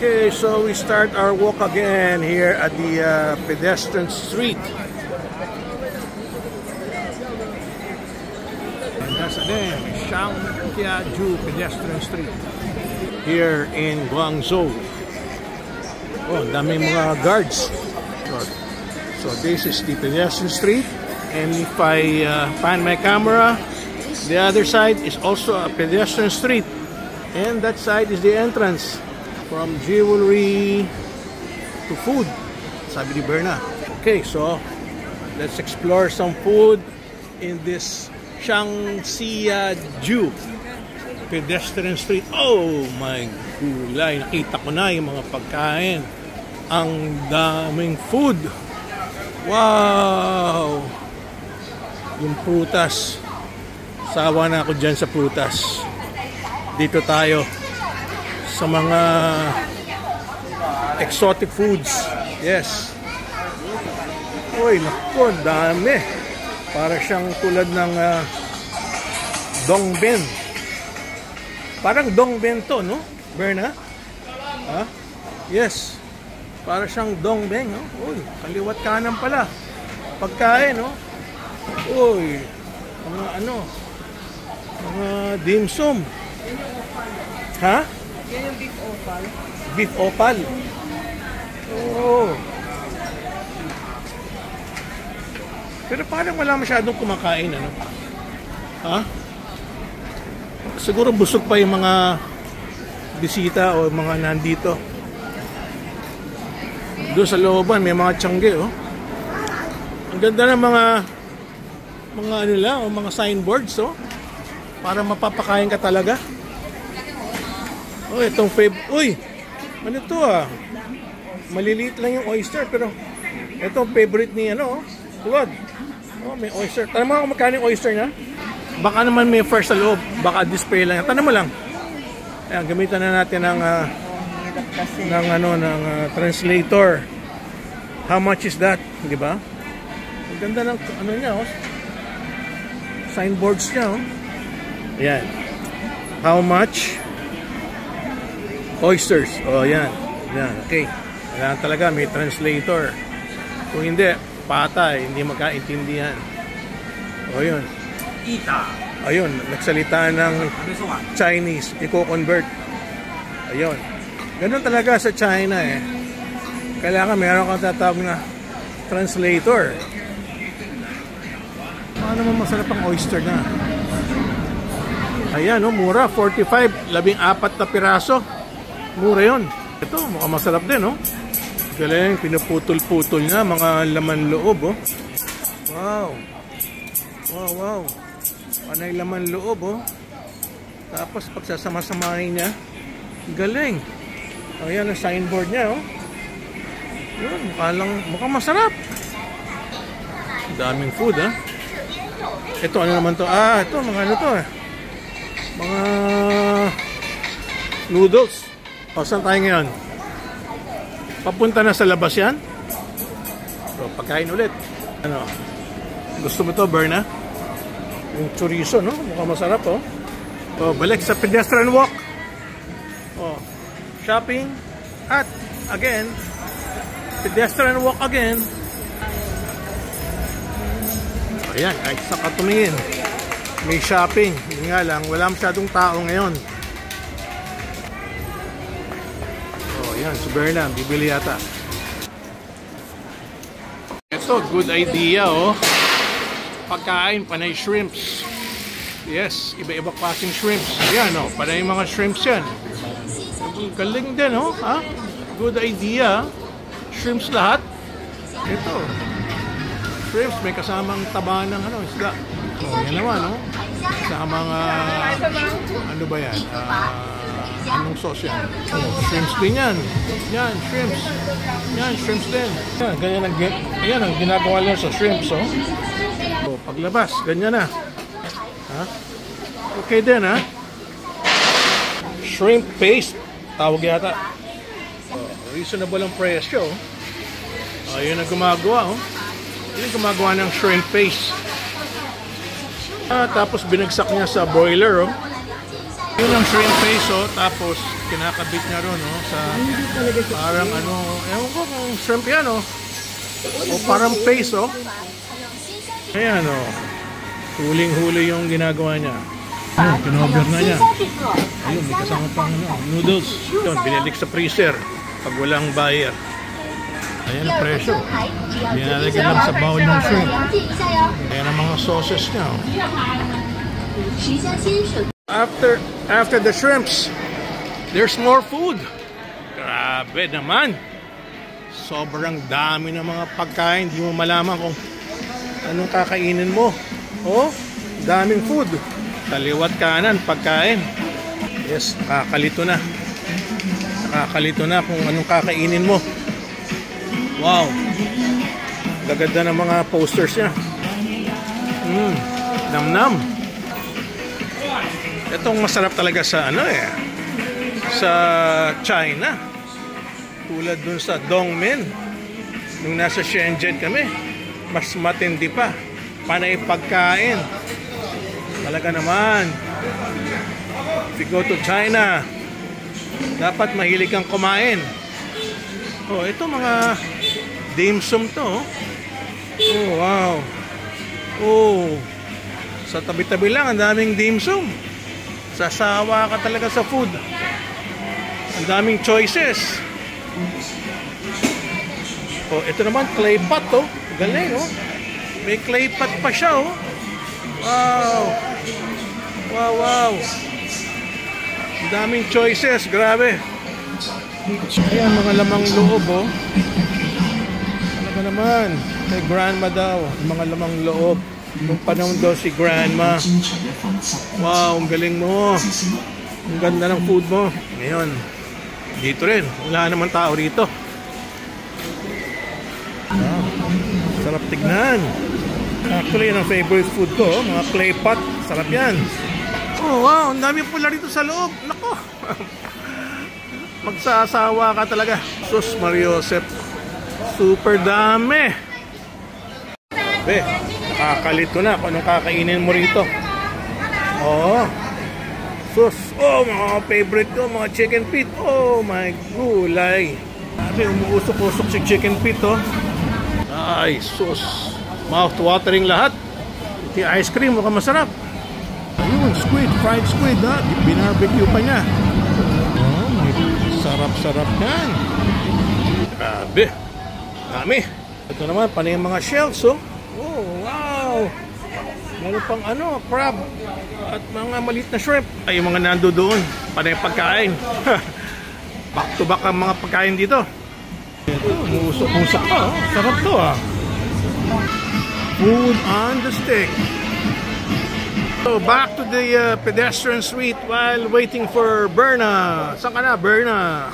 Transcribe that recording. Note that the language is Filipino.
Okay, so we start our walk again here at the pedestrian street. And that's again Shangqiaju pedestrian street here in Guangzhou. Oh, dami mga guards. So this is the pedestrian street, and if I pan my camera, the other side is also a pedestrian street, and that side is the entrance. From jewelry to food, sabi ni Berna. Okay, so let's explore some food in this Shangqiaju pedestrian street. Oh my gulay, nakita ko na yung mga pagkain. Ang daming food. Wow! Yung prutas. Sawa na ako dyan sa prutas. Dito tayo sa mga exotic foods. Yes. Uy, naku, dami. Para siyang tulad ng dongbin. Parang dongbin to, no? Berna? Ha? Yes. Para siyang dongbin, no? Uy, kaliwat kanan pala. Pagkain, no? Uy, mga ano? Mga dim sum. Ha? Yan yung beef opal. Beef opal. Oh. Pero parang wala masyadong kumakain, ano? Ha? Siguro busog pa yung mga bisita o mga nandito. Doon sa looban may mga tiyangge, oh. Ang ganda ng mga ano lang, o mga signboards, oh. Para mapapakain ka talaga. Oh, itong uy, ano to ah? Maliliit lang yung oyster, pero itong favorite ni ano, tulad. Oh, may oyster. Tanong mo kung magkano yung oyster niya? Baka naman may first sa loob. Baka display lang. Tanong mo lang. Ayan, gamitan na natin ng translator. How much is that? Di ba? Ang ganda ng ano niya, oh. Signboards niya, oh. Ayan. How much? Oysters. Oh, yan. Yan, okay. Kailangan talaga may translator. Kung hindi, patay. Hindi magkaintindihan. O, yun. Ayun, nagsalita ng Chinese. Iko-convert. Ayun. Ganun talaga sa China, eh. Kailangan mayroon kang tatawag na translator. Paano naman masarap ang oyster na? Ayan, oh, mura. 45. 14 na piraso. Mura yun. Ito, mukhang masarap din, oh. Galing, pinuputol-putol niya, mga laman loob, oh. Wow. Wow, wow. Panay laman loob, oh. Tapos, pagsasama-samahin niya, galing. Ayan ang signboard niya, oh. Yun, mukhang masarap. Daming food, ah. Ito, ano naman to? Ah, ito, mga ano to, eh. Mga noodles. O, saan tayo ngayon? Papunta na sa labas yan? So, pagkain ulit. Ano? Gusto mo to, Berna? Yung chorizo, no? Mukhang masarap, oh. O, balik sa pedestrian walk. O, shopping. At, again, pedestrian walk again. Ayan, kahit sa katumingin. May shopping. Hindi nga lang, wala masyadong tao ngayon. Yan, si Berna, bibili yata. Ito, good idea, oh. Pagkain, panay shrimps. Yes, iba-iba klaseng shrimps. Yan, oh, panay mga shrimps yan. Galing din, oh. Ha? Good idea. Shrimps lahat. Ito. Shrimps, may kasamang taba ng ano, isda. Oh, yan naman, oh. Kasamang, ano ba yan? Anong sauce yan? Oh, shrimps din yan. Yan, shrimps. Yan, shrimps din. Yan, ganyan ang ginagawa nila sa shrimps, oh. So, paglabas, ganyan na. Ha? Okay din, ha? Shrimp paste. Tawag yata. Oh, reasonable ang presyo. Oh, yun ang gumagawa, oh. Yun ang gumagawa ng shrimp paste. Tapos binagsak niya sa broiler, oh. Yun ang shrimp paste, oh. Tapos kinakabit niya ron, oh, sa parang ano, ewan ko kung shrimp yan, oh. O parang paste, oh. Ayan, oh. Huling-huli yung ginagawa niya. Ayun, kinover na niya. Ayun, may kasama pang ano, noodles. Yun, binalik sa freezer pag walang buyer. Ayan ang presyo. Binalagyan lang sa bowl ng shrimp. Ayan ang mga sauces niya, oh. After the shrimps, there's more food. Grabe naman. Sobrang dami ng mga pagkain. Hindi mo malaman kung anong kakainin mo. Oh, daming food. Kaliwat kanan, pagkain. Yes, nakakalito na. Nakakalito na kung anong kakainin mo. Wow. Gaganda ng mga posters niya. Nam-nam. Itong masarap talaga sa ano sa China. Tulad dun sa Dongmen. Nung nasa Shenzhen kami, mas matindi pa. Panay pagkain. Talaga naman. If you go to China, dapat mahilig kang kumain. Oh, ito mga dim sum to. Oh, wow. Oh. Sa tabi-tabi lang, ang daming dim sum. Sasawa ka talaga sa food. Ang daming choices. Oh, ito naman clay pot, oh. Galing, oh. May clay pot pa siya, oh. Wow. Wow, wow. Ang daming choices, grabe. Ayan, mga lamang loob, oh. Talaga naman. Kay grandma daw, mga lamang loob. Nung panahon daw si grandma. Wow, ang galing mo. Ang ganda ng food mo. Ngayon, dito rin. Wala naman tao rito. Wow, sarap tignan. Actually, yan ang favorite food ko. Mga clay pot. Sarap yan. Oh, wow. Ang dami pula rito sa loob. Nako. Magsasawa ka talaga. Sus, Mariosep. Super dami. Be, nakakalito na kung anong kakainin mo rito. Oh. Sus. Oh, mga favorite ko. Mga chicken feet. Oh, my gulay. Sabi, umuusok-usok si chicken feet, oh. Ay, sus. Mouth-watering lahat. Yung ice cream, mukhang masarap. Ayun, squid, fried squid, ha? Binarbecue pa niya. Oh, may sarap-sarap yan. Grabe. Dami. Ito naman, panay mga shells, oh. Oh, wow. Meron pang ano, crab. At mga maliit na shrimp. Ay, yung mga nando doon. Panay pagkain. Back to back ang mga pagkain dito. Ito, musok-musok pa, oh. Sarap to, ah. Food on the stick. So back to the pedestrian suite while waiting for Berna. Saan ka na, Berna?